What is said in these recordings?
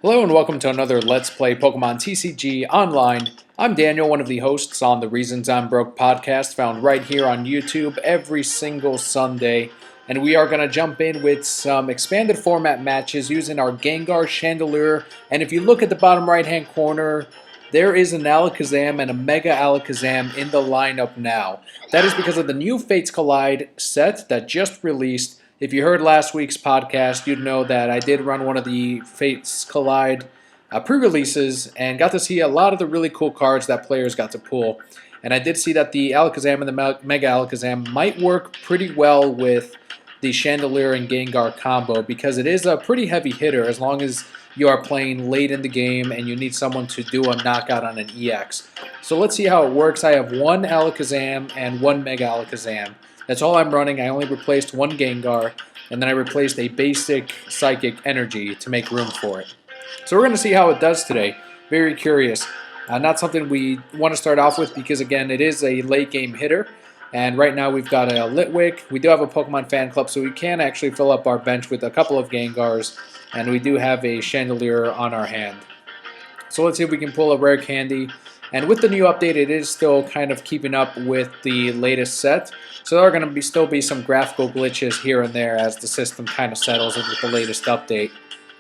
Hello and welcome to another Let's Play Pokemon TCG Online. I'm Daniel, one of the hosts on the Reasons I'm Broke podcast, found right here on YouTube every single Sunday. And we are going to jump in with some expanded format matches using our Gengar, Chandelure. And if you look at the bottom right hand corner, there is an Alakazam and a Mega Alakazam in the lineup now. That is because of the new Fates Collide set that just released. If you heard last week's podcast, you'd know that I did run one of the Fates Collide pre-releases and got to see a lot of the really cool cards that players got to pull. And I did see that the Alakazam and the Mega Alakazam might work pretty well with the Chandelure and Gengar combo because it is a pretty heavy hitter as long as you are playing late in the game and you need someone to do a knockout on an EX. So let's see how it works. I have one Alakazam and one Mega Alakazam. That's all I'm running. I only replaced one Gengar, and then I replaced a basic Psychic Energy to make room for it. So we're going to see how it does today. Very curious. Not something we want to start off with because, again, it is a late game hitter. And right now we've got a Litwick. We do have a Pokemon fan club, so we can actually fill up our bench with a couple of Gengars. And we do have a Chandelure on our hand. So let's see if we can pull a rare candy. And with the new update, it is still kind of keeping up with the latest set. So there are going to still be some graphical glitches here and there as the system kind of settles in with the latest update.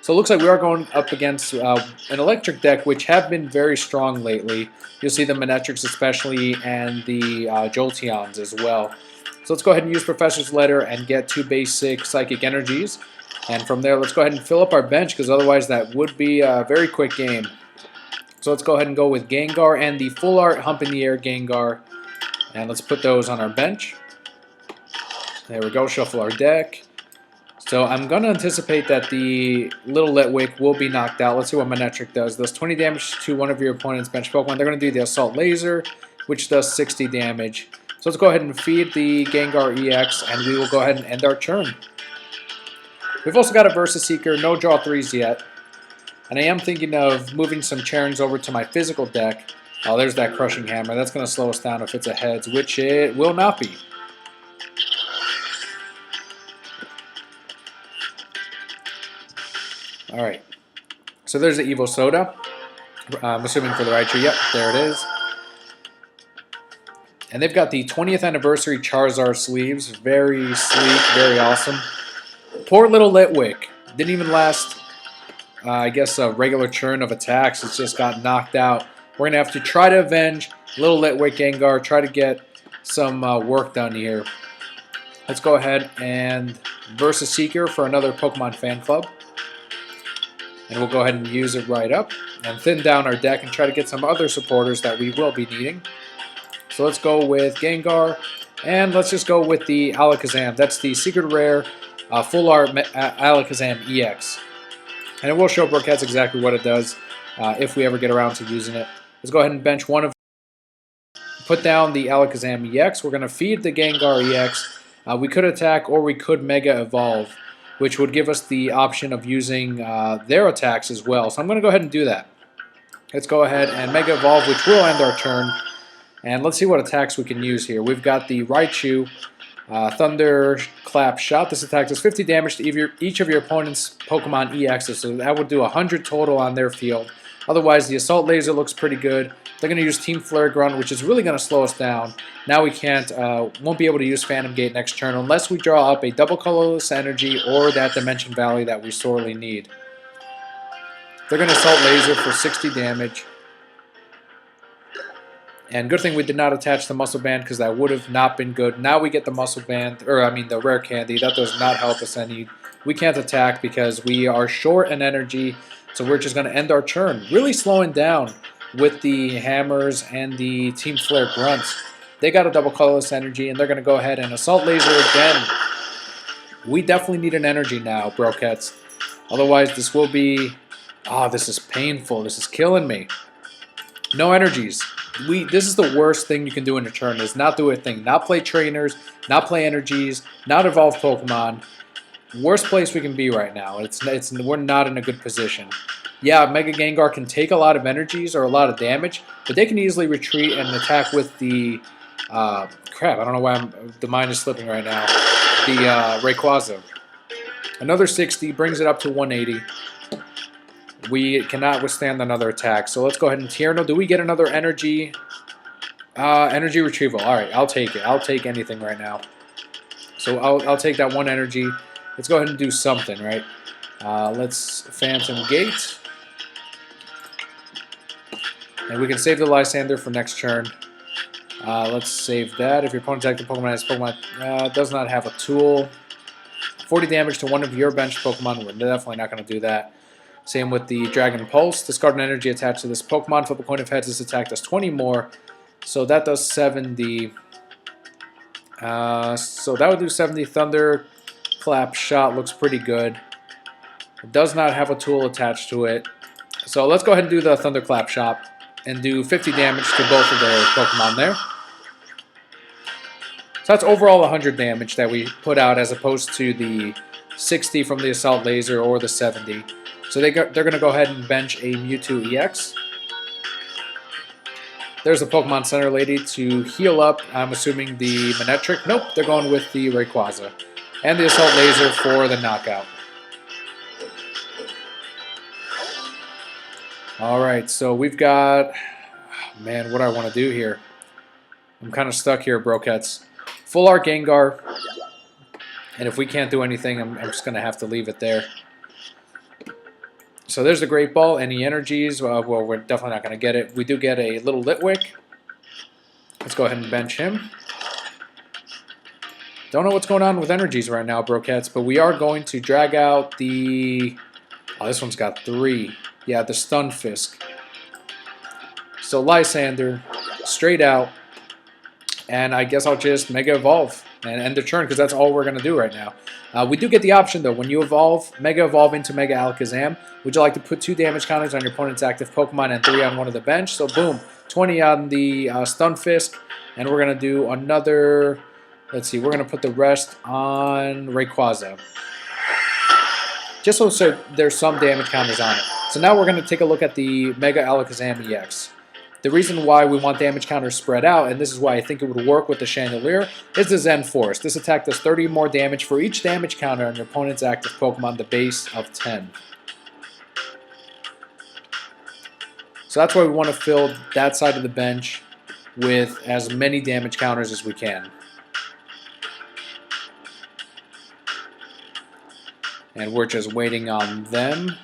So it looks like we are going up against an electric deck, which have been very strong lately. You'll see the Manectrics especially and the Jolteons as well. So let's go ahead and use Professor's Letter and get two basic Psychic Energies. And from there, let's go ahead and fill up our bench because otherwise that would be a very quick game. So let's go ahead and go with Gengar and the Full Art Hump in the Air Gengar. And let's put those on our bench. There we go, shuffle our deck. So I'm going to anticipate that the little Litwick will be knocked out. Let's see what Manectric does. Does 20 damage to one of your opponent's bench Pokemon. They're going to do the Assault Laser, which does 60 damage. So let's go ahead and feed the Gengar EX, and we will go ahead and end our turn. We've also got a Versus Seeker, no draw 3s yet. And I am thinking of moving some Charons over to my physical deck. Oh, there's that Crushing Hammer. That's going to slow us down if it's a heads, which it will not be. Alright, so there's the Evo Soda. I'm assuming for the Raichu. Yep, there it is. And they've got the 20th anniversary Charizard sleeves. Very sleek, very awesome. Poor little Litwick. Didn't even last, I guess, a regular churn of attacks. It's just got knocked out. We're going to have to try to avenge little Litwick Gengar. Try to get some work done here. Let's go ahead and Versus Seeker for another Pokemon fan club. And we'll go ahead and use it right up and thin down our deck and try to get some other supporters that we will be needing. So let's go with Gengar, and let's just go with the Alakazam. That's the Secret Rare Full Art Alakazam EX. And it will show Brookheads exactly what it does if we ever get around to using it. Let's go ahead and bench one of put down the Alakazam EX. We're going to feed the Gengar EX. We could attack or we could Mega Evolve, which would give us the option of using their attacks as well. So I'm going to go ahead and do that. Let's go ahead and Mega Evolve, which will end our turn. And let's see what attacks we can use here. We've got the Raichu, Thunder Clap Shot. This attack does 50 damage to each of your opponent's Pokemon EXs, so that would do 100 total on their field. Otherwise, the Assault Laser looks pretty good. They're going to use Team Flare Grunt, which is really going to slow us down. Now we won't be able to use Phantom Gate next turn unless we draw up a double colorless energy or that Dimension Valley that we sorely need. They're going to Assault Laser for 60 damage. And good thing we did not attach the Muscle Band because that would have not been good. Now we get the Muscle Band, or I mean the Rare Candy. That does not help us any. We can't attack because we are short in energy, so we're just going to end our turn. Really slowing down with the Hammers and the Team Flare Grunts. They got a double colorless energy, and they're going to go ahead and Assault Laser again. We definitely need an energy now, Brokettes. Otherwise, this will be... Oh, this is painful. This is killing me. No energies. This is the worst thing you can do in a turn, is not do a thing. Not play trainers, not play energies, not evolve Pokemon. Worst place we can be right now. We're not in a good position. Yeah, Mega Gengar can take a lot of energies or a lot of damage, but they can easily retreat and attack with the... crap, I don't know why the mind is slipping right now. The Rayquaza. Another 60, brings it up to 180. We cannot withstand another attack. So let's go ahead and Tierno. Do we get another energy? Energy retrieval. All right, I'll take it. I'll take anything right now. So I'll take that one energy. Let's go ahead and do something, right? Let's Phantom Gate. And we can save the Lysander for next turn. Let's save that. If your opponent's active Pokemon has Pokemon does not have a tool. 40 damage to one of your bench Pokemon. We're definitely not going to do that. Same with the Dragon Pulse. Discard an energy attached to this Pokemon. Flip a coin of heads. This attack does 20 more. So that does 70. So that would do 70. Thunder Clap Shot looks pretty good. It does not have a tool attached to it. So let's go ahead and do the Thunder Clap Shot and do 50 damage to both of their Pokemon there. So that's overall 100 damage that we put out as opposed to the 60 from the Assault Laser or the 70. So they're going to go ahead and bench a Mewtwo-EX. There's a Pokemon Center Lady to heal up. I'm assuming the Manectric. Nope, they're going with the Rayquaza. And the Assault Laser for the knockout. Alright, so we've got... Oh, man, what do I want to do here? I'm kind of stuck here, Brokettes. Full Art Gengar. And if we can't do anything, I'm just going to have to leave it there. So there's the Great Ball. Any energies? Well, we're definitely not going to get it. We do get a little Litwick. Let's go ahead and bench him. Don't know what's going on with energies right now, Brokettes, but we are going to drag out the... Oh, this one's got 3. Yeah, the Stunfisk. So Lysander, straight out. And I guess I'll just Mega Evolve and end the turn because that's all we're going to do right now. We do get the option, though. When you evolve, Mega Evolve into Mega Alakazam, would you like to put 2 damage counters on your opponent's active Pokemon and 3 on one of the bench? So, boom, 20 on the Stunfisk. And we're going to do another... Let's see, we're going to put the rest on Rayquaza. Just so there's some damage counters on it. So now we're going to take a look at the Mega Alakazam EX. The reason why we want damage counters spread out, and this is why I think it would work with the Chandelier, is the Zen Force. This attack does 30 more damage for each damage counter on your opponent's active Pokemon, the base of 10. So that's why we want to fill that side of the bench with as many damage counters as we can. And we're just waiting on them.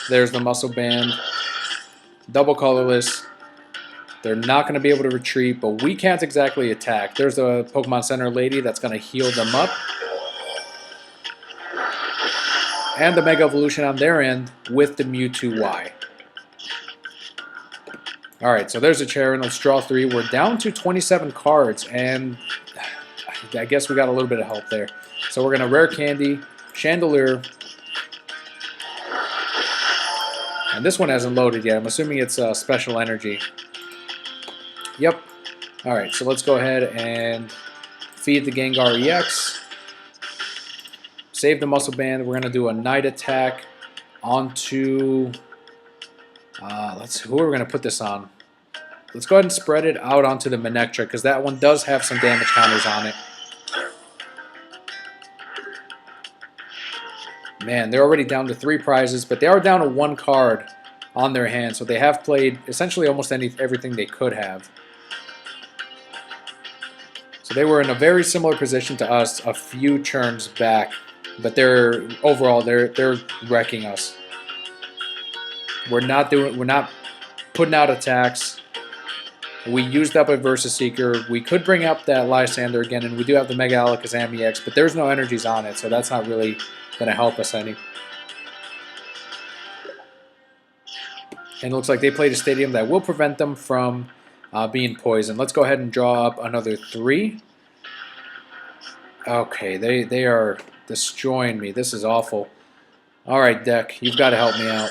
There's the Muscle Band. Double colorless. They're not going to be able to retreat, but we can't exactly attack. There's the Pokemon Center Lady that's going to heal them up. And the Mega Evolution on their end with the Mewtwo-Y. Alright, so there's a chair, and let's draw 3. We're down to 27 cards, and I guess we got a little bit of help there. So we're going to Rare Candy, Chandelier. And this one hasn't loaded yet. I'm assuming it's Special Energy. Yep. Alright, so let's go ahead and feed the Gengar EX. Save the Muscle Band. We're going to do a Night Attack onto... who are we going to put this on? Let's go ahead and spread it out onto the Manectric, because that one does have some damage counters on it. Man, they're already down to 3 prizes, but they are down to 1 card on their hand, so they have played essentially almost everything they could have. So they were in a very similar position to us a few turns back, but they're wrecking us. We're not putting out attacks. We used up a Versus Seeker. We could bring up that Lysander again, and we do have the Mega Alakazam EX, but there's no energies on it, so that's not really going to help us any. And it looks like they played a stadium that will prevent them from being poisoned. Let's go ahead and draw up another 3. Okay, they are destroying me. This is awful. Alright, deck, you've got to help me out.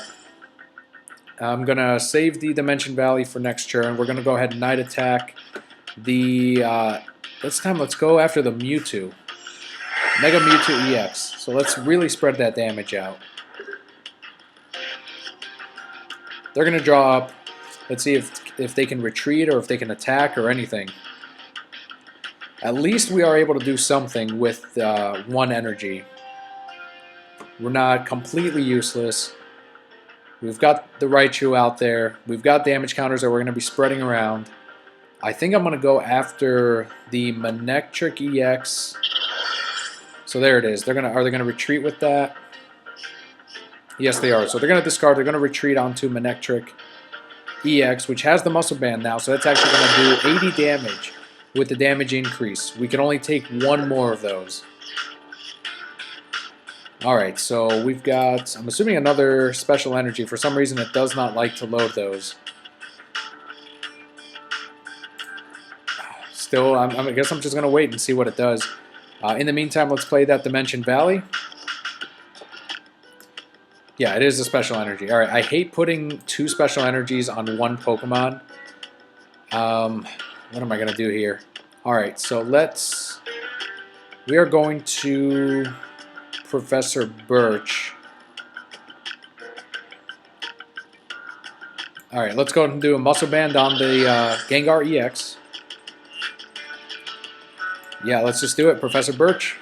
I'm going to save the Dimension Valley for next turn. We're going to go ahead and Night Attack the... this time, let's go after the Mewtwo. Mega Mewtwo-EX. So let's really spread that damage out. They're going to draw up. Let's see if they can retreat or if they can attack or anything. At least we are able to do something with 1 energy. We're not completely useless. We've got the Raichu out there. We've got damage counters that we're going to be spreading around. I think I'm going to go after the Manectric EX. So there it is. Are they gonna retreat with that? Yes, they are. So they're going to discard. They're going to retreat onto Manectric EX, which has the Muscle Band now. So that's actually going to do 80 damage with the damage increase. We can only take one more of those. Alright, so we've got, I'm assuming, another special energy. For some reason, it does not like to load those. Still, I guess I'm just going to wait and see what it does. In the meantime, let's play that Dimension Valley. Yeah, it is a special energy. Alright, I hate putting two special energies on one Pokemon. What am I going to do here? Alright, so we are going to Professor Birch. Alright, let's go ahead and do a Muscle Band on the Gengar EX. Yeah, let's just do it, Professor Birch.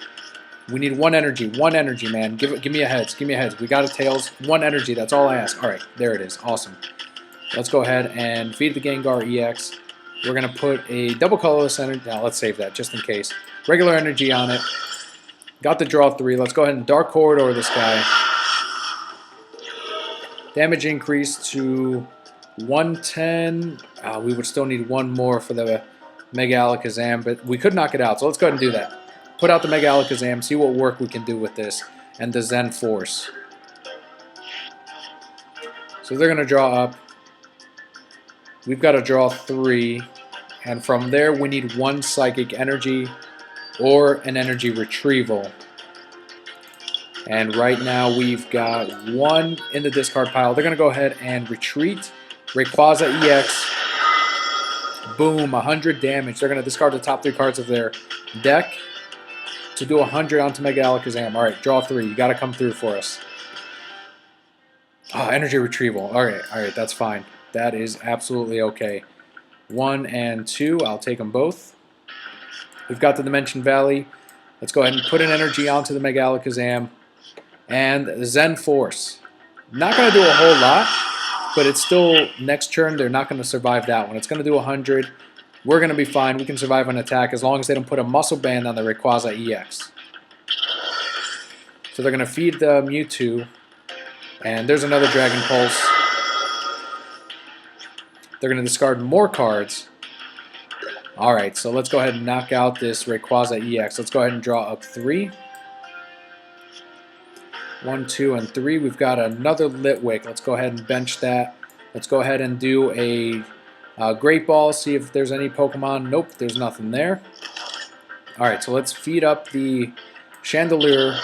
We need one energy, man. Give me a heads, give me a heads. We got a tails, one energy, that's all I ask. Alright, there it is, awesome. Let's go ahead and feed the Gengar EX. We're going to put a double colorless energy. Now, let's save that, just in case. Regular energy on it. Got the draw 3. Let's go ahead and Dark Corridor this guy. Damage increase to 110. We would still need one more for the Mega Alakazam, but we could knock it out. So let's go ahead and do that. Put out the Mega Alakazam, see what work we can do with this. And the Zen Force. So they're going to draw up. We've got to draw 3. And from there, we need one Psychic Energy or an Energy Retrieval. And right now we've got one in the discard pile. They're going to go ahead and retreat. Rayquaza EX. Boom, 100 damage. They're going to discard the top 3 cards of their deck to do 100 onto Mega Alakazam. Alright, draw 3. You got to come through for us. Energy Retrieval. Alright, that's fine. That is absolutely okay. 1 and 2, I'll take them both. We've got the Dimension Valley. Let's go ahead and put an energy onto the Mega Alakazam. And the Zen Force. Not going to do a whole lot, but it's still, next turn, they're not going to survive that one. It's going to do 100. We're going to be fine. We can survive an attack as long as they don't put a Muscle Band on the Rayquaza EX. So they're going to feed the Mewtwo. And there's another Dragon Pulse. They're going to discard more cards. Alright, so let's go ahead and knock out this Rayquaza EX. Let's go ahead and draw up 3. 1, 2, and 3. We've got another Litwick. Let's go ahead and bench that. Let's go ahead and do a Great Ball, see if there's any Pokemon. Nope, there's nothing there. Alright, so let's feed up the Chandelier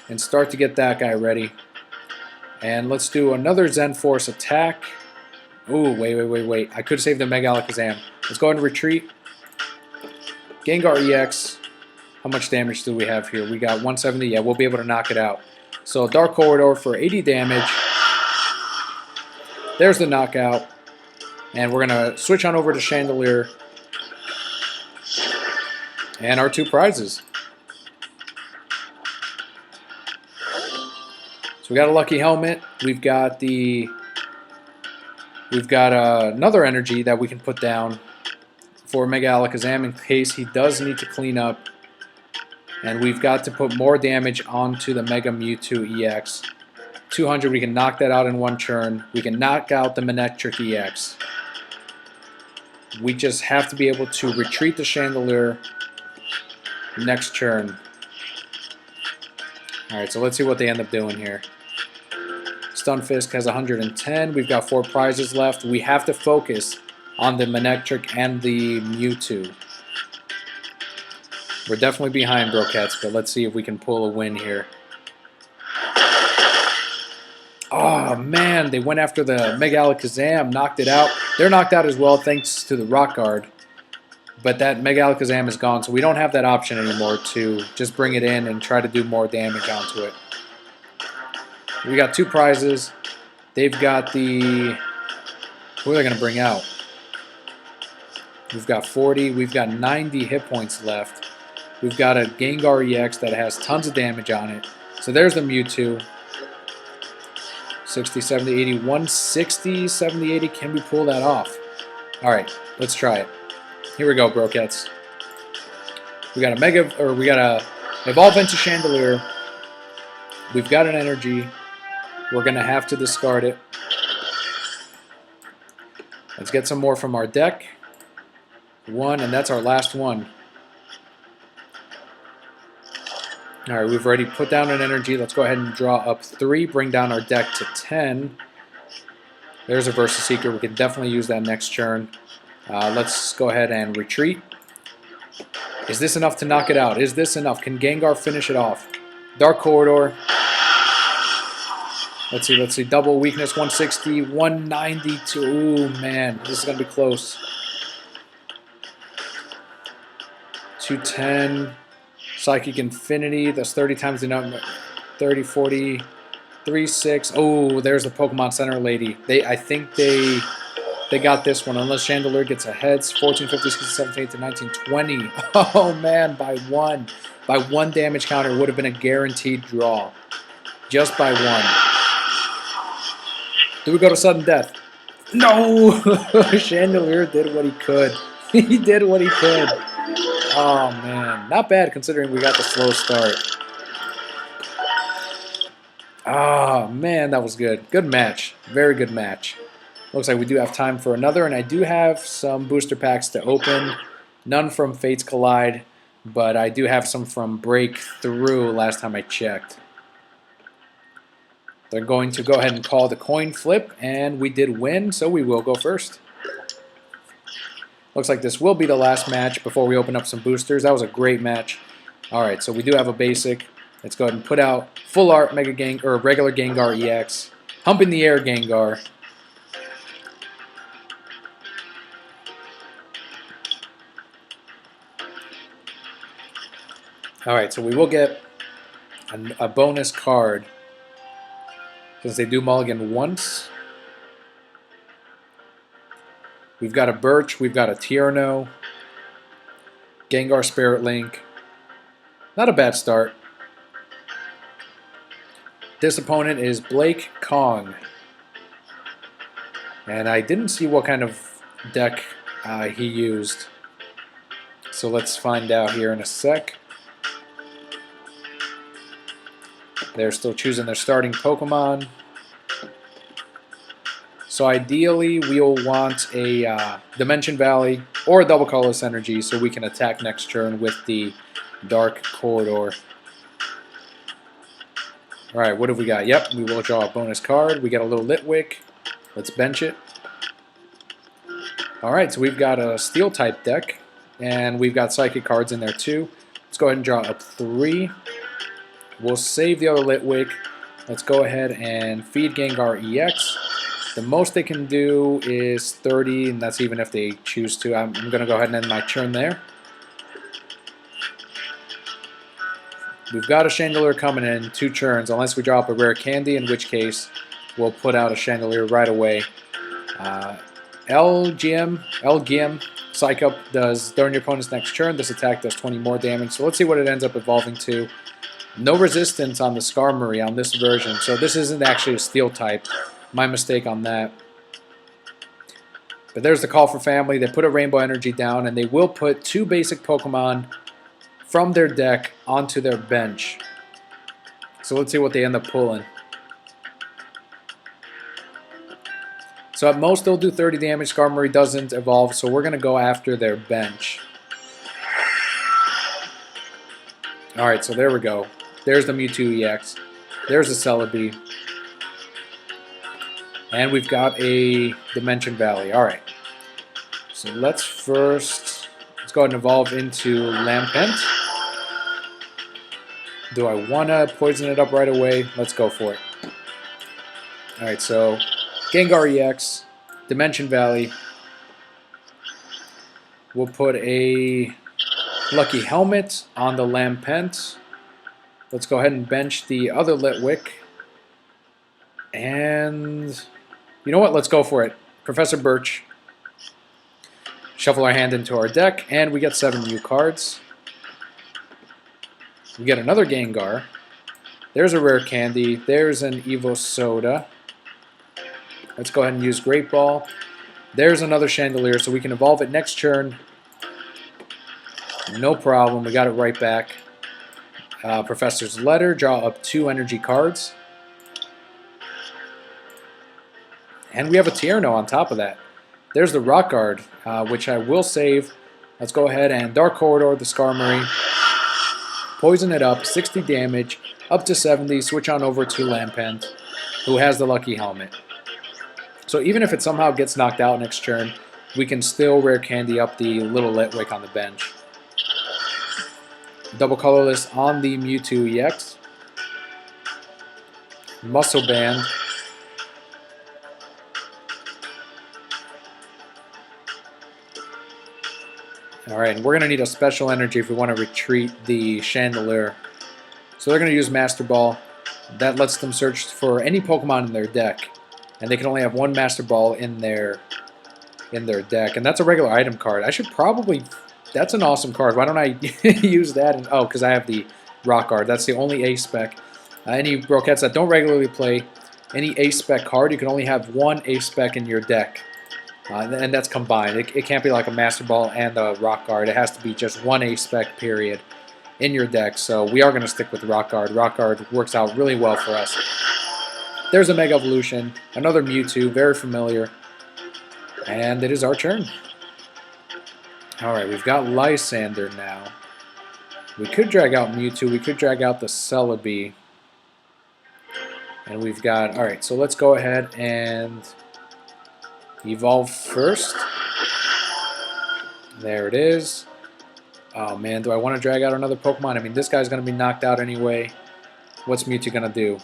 and start to get that guy ready. And let's do another Zen Force attack. Ooh, wait. I could save the Mega Alakazam. Let's go ahead and retreat. Gengar EX. How much damage do we have here? We got 170. Yeah, we'll be able to knock it out. So Dark Corridor for 80 damage. There's the knockout. And we're going to switch on over to Chandelier. And our 2 prizes. So we got a Lucky Helmet. We've got another energy that we can put down for Mega Alakazam in case he does need to clean up. And we've got to put more damage onto the Mega Mewtwo EX. 200, we can knock that out in one turn. We can knock out the Manectric EX. We just have to be able to retreat the Chandelier next turn. Alright, so let's see what they end up doing here. Stunfisk has 110. We've got 4 prizes left. We have to focus on the Manectric and the Mewtwo. We're definitely behind, Brocats, but let's see if we can pull a win here. Oh, man, they went after the Mega Alakazam, knocked it out. They're knocked out as well thanks to the Rock Guard. But that Mega Alakazam is gone, so we don't have that option anymore to just bring it in and try to do more damage onto it. We got 2 prizes. They've got the... Who are they going to bring out? We've got 40. We've got 90 hit points left. We've got a Gengar EX that has tons of damage on it. So there's the Mewtwo. 60, 70, 80, 160, 70, 80. Can we pull that off? All right, let's try it. Here we go, Brocats. We got a evolve into Chandelier. We've got an energy. We're gonna have to discard it. Let's get some more from our deck. One, and that's our last one. All right, we've already put down an energy. Let's go ahead and draw up 3, bring down our deck to 10. There's a Versus Seeker. We can definitely use that next turn. Let's go ahead and retreat. Is this enough to knock it out? Is this enough? Can Gengar finish it off? Dark Corridor. Let's see. Double weakness, 160, 192. Ooh, man, this is going to be close. 210. Psychic Infinity. That's 30 times the number. 30, 40, 3, 6. Oh, there's the Pokemon Center lady. I think they got this one. Unless Chandelier gets ahead. 14, 15, 16, 17, 18, 19, 20. Oh, man, by 1. By 1 damage counter would have been a guaranteed draw. Just by 1. Do we go to sudden death? No! Chandelier did what he could. He did what he could. Oh, man. Not bad considering we got the slow start. Oh, man, that was good. Good match. Very good match. Looks like we do have time for another, and I do have some booster packs to open. None from Fates Collide, but I do have some from Breakthrough last time I checked. They're going to go ahead and call the coin flip, and we did win, so we will go first. Looks like this will be the last match before we open up some boosters. That was a great match. Alright, so we do have a basic. Let's go ahead and put out Full Art regular Gengar EX. Hump in the Air Gengar. Alright, so we will get a bonus card. Since they do mulligan once. We've got a Birch, we've got a Tierno, Gengar Spirit Link. Not a bad start. This opponent is Blake Kong. And I didn't see what kind of deck he used. So let's find out here in a sec. They're still choosing their starting Pokemon. So ideally, we'll want a Dimension Valley or a Double Colorless Energy so we can attack next turn with the Dark Corridor. Alright, what have we got? Yep, we will draw a bonus card. We got a little Litwick. Let's bench it. Alright, so we've got a Steel-type deck, and we've got Psychic cards in there too. Let's go ahead and draw up 3. We'll save the other Litwick. Let's go ahead and feed Gengar EX. The most they can do is 30, and that's even if they choose to. I'm going to go ahead and end my turn there. We've got a Chandelier coming in 2 turns, unless we drop a rare candy, in which case we'll put out a Chandelier right away. L-Gim, Psych Up does during your opponent's next turn. This attack does 20 more damage, so let's see what it ends up evolving to. No resistance on the Skarmory on this version, so this isn't actually a Steel type. My mistake on that. But there's the call for family. They put a Rainbow Energy down, and they will put 2 basic Pokemon from their deck onto their bench. So let's see what they end up pulling. So at most they'll do 30 damage. Skarmory doesn't evolve, so we're going to go after their bench. Alright, so there we go. There's the Mewtwo-EX. There's the Celebi. And we've got a Dimension Valley. Alright. So let's go ahead and evolve into Lampent. Do I want to poison it up right away? Let's go for it. Alright, so Gengar EX, Dimension Valley. We'll put a Lucky Helmet on the Lampent. Let's go ahead and bench the other Litwick. And you know what? Let's go for it. Professor Birch. Shuffle our hand into our deck, and we get 7 new cards. We get another Gengar. There's a rare candy. There's an Evo Soda. Let's go ahead and use Great Ball. There's another Chandelier, so we can evolve it next turn. No problem. We got it right back. Professor's Letter. Draw up 2 energy cards. And we have a Tierno on top of that. There's the Rock Guard, which I will save. Let's go ahead and Dark Corridor, the Skarmory. Poison it up, 60 damage, up to 70. Switch on over to Lampent, who has the Lucky Helmet. So even if it somehow gets knocked out next turn, we can still Rare Candy up the little Litwick on the bench. Double colorless on the Mewtwo-EX. Muscle Band. Alright, and we're going to need a special energy if we want to retreat the Chandelier. So they're going to use Master Ball. That lets them search for any Pokemon in their deck. And they can only have 1 Master Ball in their deck. And that's a regular item card. I should probably... That's an awesome card. Why don't I use that? And, oh, because I have the Rock Guard. That's the only A-Spec. Any Broquettes that don't regularly play any A-Spec card, you can only have 1 A-Spec in your deck. And that's combined. It can't be like a Master Ball and a Rock Guard. It has to be just 1 A-Spec, period, in your deck. So we are going to stick with Rock Guard. Rock Guard works out really well for us. There's a Mega Evolution. Another Mewtwo. Very familiar. And it is our turn. Alright, we've got Lysander now. We could drag out Mewtwo. We could drag out the Celebi. And we've got... Alright, so let's go ahead and evolve first. There it is. Oh man, do I want to drag out another Pokemon? I mean, this guy's going to be knocked out anyway. What's Mewtwo going to do?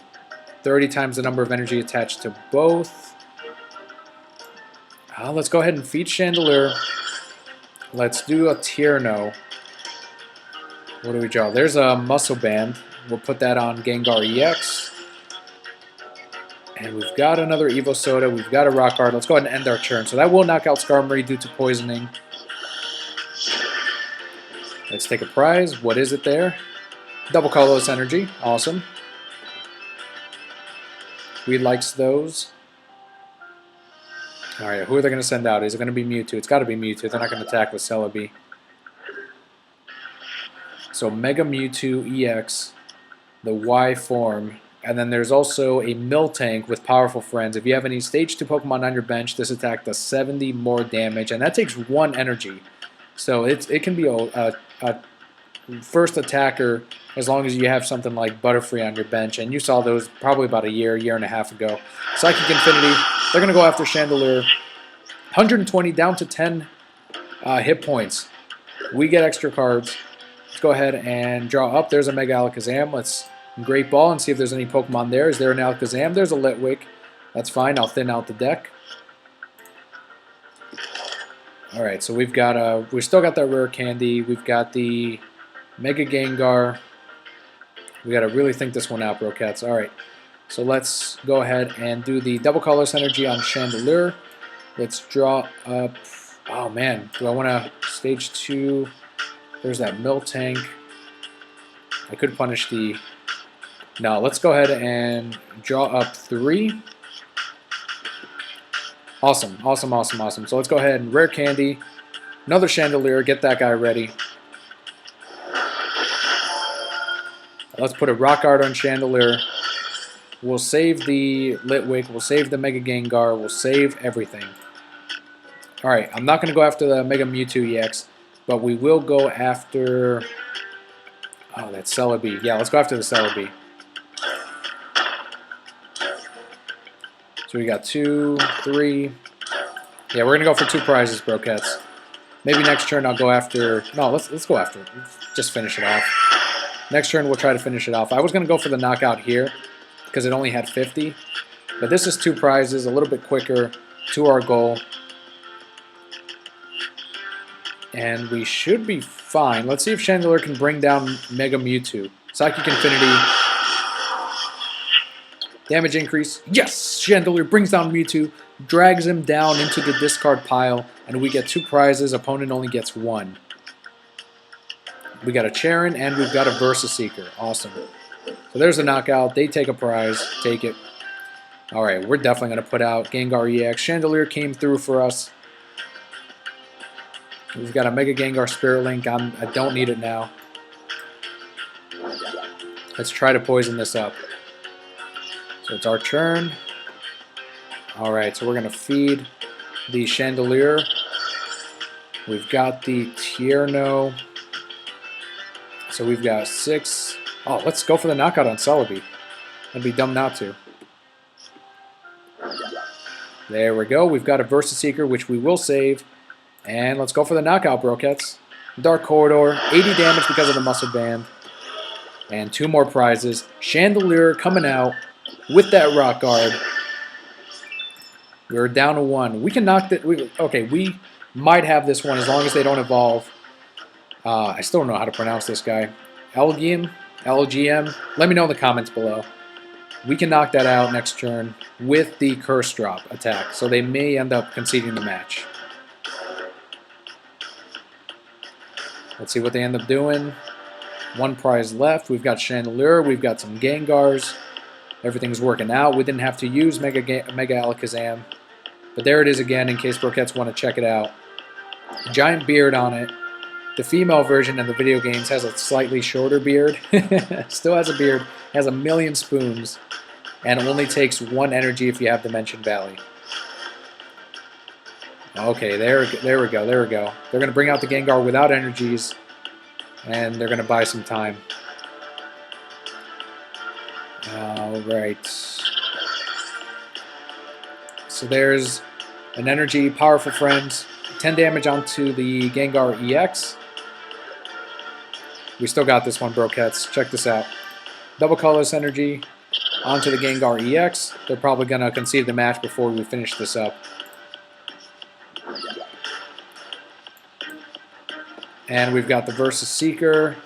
30 times the number of energy attached to both. Let's go ahead and feed Chandelier. Let's do a Tierno. What do we draw? There's a Muscle Band. We'll put that on Gengar EX. And we've got another Evo Soda. We've got a Rock Guard. Let's go ahead and end our turn. So that will knock out Skarmory due to poisoning. Let's take a prize. What is it there? Double colorless energy. Awesome. We likes those. Alright, who are they going to send out? Is it going to be Mewtwo? It's got to be Mewtwo. They're not going to attack with Celebi. So Mega Mewtwo-EX, the Y form. And then there's also a Miltank with Powerful Friends. If you have any Stage 2 Pokemon on your bench, this attack does 70 more damage. And that takes 1 energy. So it can be a first attacker as long as you have something like Butterfree on your bench. And you saw those probably about a year and a half ago. Psychic Infinity. They're going to go after Chandelier. 120 down to 10 hit points. We get extra cards. Let's go ahead and draw up. There's a Mega Alakazam. Let's Great Ball and see if there's any Pokemon there. Is there an Alakazam? There's a Litwick. That's fine. I'll thin out the deck. Alright, so we've got we still got that Rare Candy. We've got the Mega Gengar. We got to really think this one out, Broquettes. Alright. So let's go ahead and do the Double Colorless Energy on Chandelier. Let's draw up... Oh, man. Do I want to... Stage 2. There's that Miltank. I could punish the... No, let's go ahead and draw up 3. Awesome. Awesome, awesome, awesome. So let's go ahead and Rare Candy. Another Chandelier. Get that guy ready. Let's put a Rock Guard on Chandelier. We'll save the Litwick. We'll save the Mega Gengar. We'll save everything. Alright, I'm not going to go after the Mega Mewtwo-EX, but we will go after... Oh, that's Celebi. Yeah, let's go after the Celebi. So we got 2, 3... Yeah, we're going to go for 2 prizes, Broquettes. Maybe next turn I'll go after... No, let's go after it. Just finish it off. Next turn we'll try to finish it off. I was going to go for the knockout here, because it only had 50. But this is 2 prizes, a little bit quicker to our goal. And we should be fine. Let's see if Chandelier can bring down Mega Mewtwo. Psychic Infinity. Damage increase. Yes! Chandelier brings down Mewtwo, drags him down into the discard pile, and we get 2 prizes. Opponent only gets 1. We got a Charon, and we've got a Versa Seeker. Awesome. So there's a knockout. They take a prize. Take it. Alright, we're definitely going to put out Gengar EX. Chandelier came through for us. We've got a Mega Gengar Spirit Link. I don't need it now. Let's try to poison this up. So it's our turn. Alright, so we're going to feed the Chandelier. We've got the Tierno. So we've got 6. Oh, let's go for the knockout on Celebi. That'd be dumb not to. There we go. We've got a Versus Seeker, which we will save. And let's go for the knockout, Brokettes. Dark Corridor, 80 damage because of the Muscle Band. And 2 more prizes. Chandelier coming out with that Rock Guard. We're down to 1. We can knock it. Okay, we might have this one as long as they don't evolve. I still don't know how to pronounce this guy. LGM? Let me know in the comments below. We can knock that out next turn with the Curse Drop attack. So they may end up conceding the match. Let's see what they end up doing. 1 prize left. We've got Chandelier. We've got some Gengars. Everything's working out. We didn't have to use Mega Alakazam. But there it is again in case Brokettes want to check it out. Giant beard on it. The female version in the video games has a slightly shorter beard. Still has a beard. Has a million spoons. And it only takes 1 energy if you have Dimension Valley. Okay, there we go. They're going to bring out the Gengar without energies. And they're going to buy some time. Alright. So there's an energy, Powerful Friends. 10 damage onto the Gengar EX. We still got this one, Brokettes. Check this out. Double Colorless Energy onto the Gengar EX. They're probably going to concede the match before we finish this up. And we've got the Versus Seeker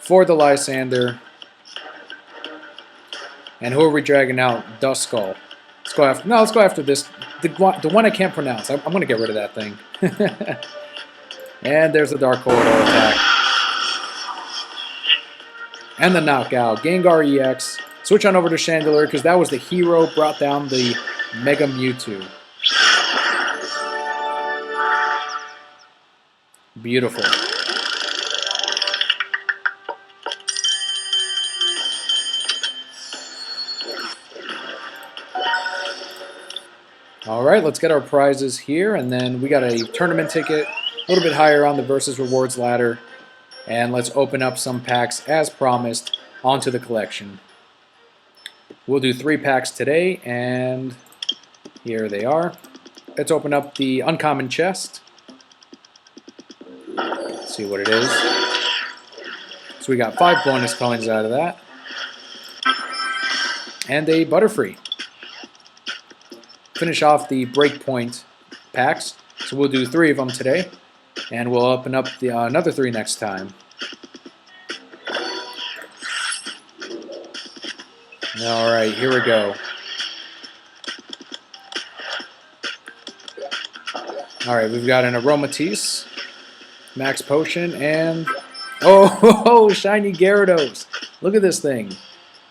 for the Lysander. And who are we dragging out? Duskull. Let's go after this. The one I can't pronounce. I'm going to get rid of that thing. And there's the Dark Corridor attack. And the knockout. Gengar EX. Switch on over to Chandelier because that was the hero. Brought down the Mega Mewtwo. Beautiful. Alright, let's get our prizes here, and then we got a tournament ticket, a little bit higher on the Versus Rewards ladder, and let's open up some packs as promised onto the collection. We'll do 3 packs today, and here they are. Let's open up the Uncommon Chest. Let's see what it is. So we got 5 bonus coins out of that. And a Butterfree. Finish off the Breakpoint packs. So we'll do 3 of them today. And we'll open up the another 3 next time. Alright, here we go. Alright, we've got an Aromatisse, Max Potion, and... Oh, shiny Gyarados! Look at this thing.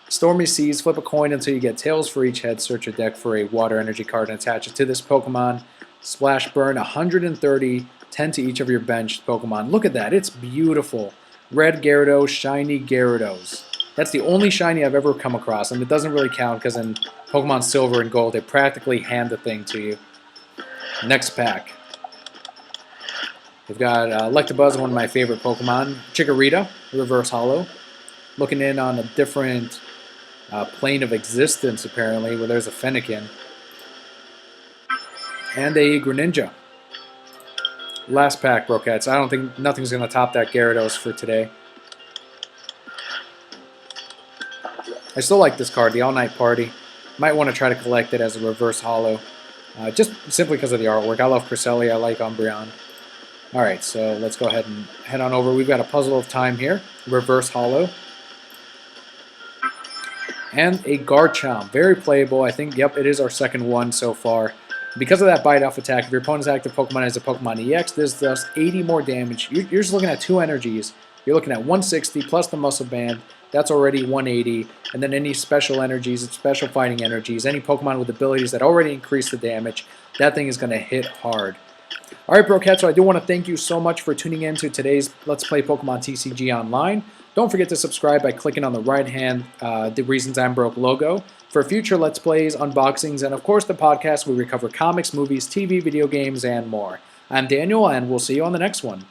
Stormy Seas, flip a coin until you get tails for each head. Search your deck for a water energy card and attach it to this Pokemon. Splash Burn, 130, 10 to each of your benched Pokemon. Look at that, it's beautiful. Red Gyarados, shiny Gyarados. That's the only shiny I've ever come across, and it doesn't really count because in Pokemon Silver and Gold, they practically hand the thing to you. Next pack. We've got Electabuzz, one of my favorite Pokemon. Chikorita, Reverse Holo. Looking in on a different plane of existence, apparently, where there's a Fennekin. And a Greninja. Last pack, Brokettes. I don't think nothing's going to top that Gyarados for today. I still like this card, the All Night Party. Might want to try to collect it as a Reverse Holo. Just simply because of the artwork. I love Cresselia, I like Umbreon. Alright, so let's go ahead and head on over. We've got a Puzzle of Time here. Reverse Holo. And a Garchomp. Very playable. I think, yep, it is our second one so far. Because of that Bite Off attack, if your opponent's active Pokemon has a Pokemon EX, this does 80 more damage. You're just looking at 2 energies you're looking at 160 plus the muscle band. That's already 180. And then any special energies, special fighting energies, any Pokemon with abilities that already increase the damage, that thing is going to hit hard. Alright, Brocat, so I do want to thank you so much for tuning in to today's Let's Play Pokemon TCG Online. Don't forget to subscribe by clicking on the right-hand The Reasons I'm Broke logo for future Let's Plays, unboxings, and of course the podcast where we cover comics, movies, TV, video games, and more. I'm Daniel, and we'll see you on the next one.